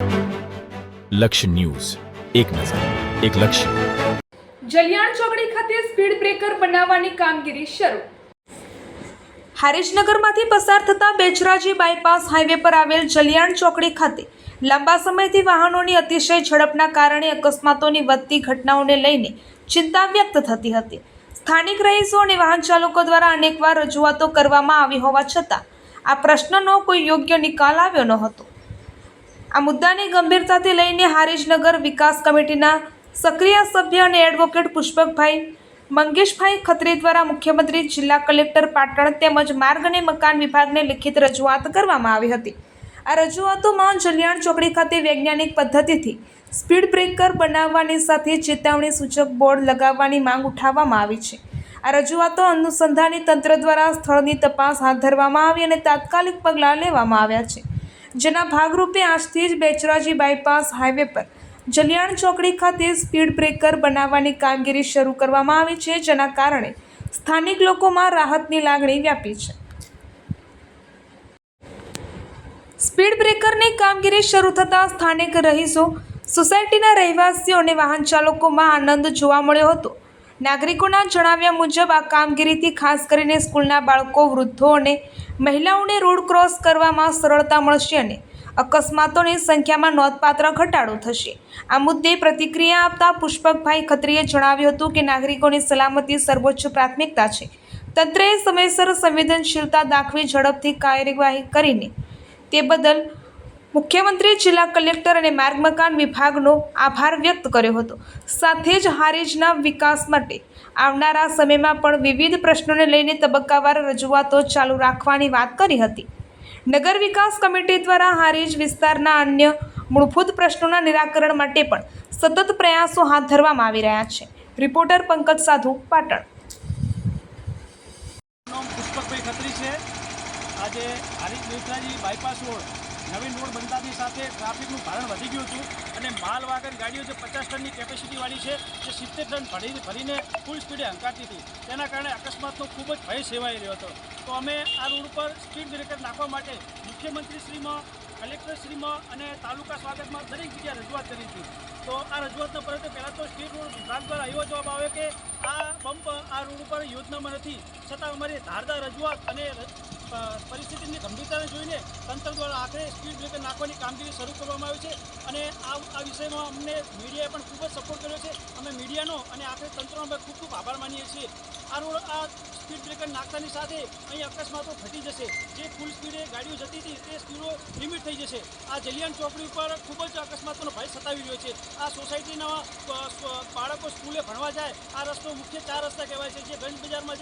લક્ષ્ય ન્યૂઝ, એક નજર, એક લક્ષ્ય. જલિયાણ ચોકડી ખાતે સ્પીડ બ્રેકર બનાવવાની કામગીરી શરૂ. હારીજનગરમાંથી પસાર થતા બેચરાજી બાયપાસ હાઈવે પર આવેલ જલિયાણ ચોકડી ખાતે લાંબા સમયથી વાહનોની અતિશય ઝડપના કારણે અકસ્માતોની વધતી ઘટનાઓને લઈને ચિંતા વ્યક્ત થતી હતી. સ્થાનિક રહીશો અને વાહન ચાલકો દ્વારા અનેકવાર રજૂઆતો કરવામાં આવી હોવા છતાં આ પ્રશ્નનો કોઈ યોગ્ય નિકાલ આવ્યો ન હતો. આ મુદ્દાની ગંભીરતાથી લઈને હારીજનગર વિકાસ કમિટીના સક્રિય સભ્ય અને એડવોકેટ પુષ્પકભાઈ મંગેશભાઈ ખત્રી દ્વારા મુખ્યમંત્રી, જિલ્લા કલેક્ટર પાટણ તેમજ માર્ગ અને મકાન વિભાગને લિખિત રજૂઆત કરવામાં આવી હતી. આ રજૂઆતોમાં જલિયાણ ચોકડી ખાતે વૈજ્ઞાનિક પદ્ધતિથી સ્પીડ બ્રેકર બનાવવાની સાથે ચેતવણી સૂચક બોર્ડ લગાવવાની માંગ ઉઠાવવામાં આવી છે. આ રજૂઆતો અનુસંધાની તંત્ર દ્વારા સ્થળની તપાસ હાથ ધરવામાં આવી અને તાત્કાલિક પગલાં લેવામાં આવ્યા છે. જેના ભાગરૂપે આજથી જ બેચરાજી બાયપાસ હાઈવે પર જલિયાણ ચોકડી ખાતે સ્પીડ બ્રેકર બનાવવાની કામગીરી શરૂ કરવામાં આવી છે, જેના કારણે સ્થાનિક લોકોમાં રાહતની લાગણી વ્યાપી છે. સ્પીડ બ્રેકરની કામગીરી શરૂ થતાં સ્થાનિક રહીશો, સોસાયટીના રહેવાસીઓ અને વાહન ચાલકોમાં આનંદ જોવા મળ્યો હતો. નાગરિકોના જણાવ્યા મુજબ આ કામગીરીથી ખાસ કરીને સ્કૂલના બાળકો, વૃદ્ધો અને મહિલાઓને રોડ ક્રોસ કરવામાં સરળતા મળશે અને અકસ્માતોની સંખ્યામાં નોંધપાત્ર ઘટાડો થશે. આ મુદ્દે પ્રતિક્રિયા આપતા પુષ્પકભાઈ ખત્રીએ જણાવ્યું હતું કે નાગરિકોની સલામતી સર્વોચ્ચ પ્રાથમિકતા છે. તંત્રએ સમયસર સંવેદનશીલતા દાખવી ઝડપથી કાર્યવાહી કરીને તે બદલ મુખ્યમંત્રી, જિલ્લા કલેક્ટર અને માર્ગ મકાન વિભાગનો આભાર વ્યક્ત કર્યો હતો. સાથે જ હારીજના વિકાસ માટે આવનારા સમયમાં પણ વિવિધ પ્રશ્નોને લઈને તબક્કાવાર રજૂઆતો ચાલુ રાખવાની વાત કરી હતી. નગર વિકાસ કમિટી દ્વારા હારીજ વિસ્તારના અન્ય મૂળભૂત પ્રશ્નોના નિરાકરણ માટે પણ સતત પ્રયાસો હાથ ધરવામાં આવી રહ્યા છે. રિપોર્ટર પંકજ સાધુ, પાટણ. પુષ્પકભાઈ ખત્રી છે. આજે હારીજ બેચરાજી બાયપાસ રોડ નવીન રોડ બનતાની સાથે ટ્રાફિકનું ભારણ વધી ગયું હતું અને માલ વાહન ગાડીઓ જે 50 ટનની કેપેસિટીવાળી છે જે 70 ટન ભરીને ફૂલ સ્પીડે હંકારતી હતી. તેના કારણે અકસ્માતનો ખૂબ જ ભય સેવાઈ રહ્યો હતો. તો અમે આ રોડ ઉપર સ્પીડ બ્રેકર નાખવા માટે મુખ્યમંત્રીશ્રીમાં, કલેક્ટરશ્રીમાં અને તાલુકા સ્વાગતમાં દરેક જગ્યાએ રજૂઆત કરી હતી. તો આ રજૂઆતના પરતે પહેલાં તો સ્ટેટ રોડ વિભાગ દ્વારા એવો જવાબ આવ્યો કે આ બમ્પ આ રોડ ઉપર યોજનામાં નથી, છતાં અમારી ધારદાર રજૂઆત અને પરિસ્થિતિની ગંભીરતાને જોઈને તંત્ર દ્વારા આખરે સ્પીડ બ્રેકર નાખવાની કામગીરી શરૂ કરવામાં આવી છે. અને આ વિષયમાં અમને મીડિયાએ પણ ખૂબ જ સપોર્ટ કર્યો છે. અમે મીડિયાનો અને આખરે તંત્રનો અમે ખૂબ ખૂબ આભાર માનીએ છીએ. આ સ્પીડ બ્રેકર નાખતાની સાથે અહીં અકસ્માતો ઘટી જશે. જે ફૂલ સ્પીડે ગાડીઓ જતી હતી તે સ્પીડો લિમિટ થઈ જશે. આ જલિયાણ ચોકડી ઉપર ખૂબ જ અકસ્માતોનો ભય સતાવી રહ્યો છે. આ સોસાયટીના બાળકો સ્કૂલે ભણવા જાય આ રસ્તો મુખ્ય 4 રસ્તા કહેવાય છે, જે ગંજ બજારમાં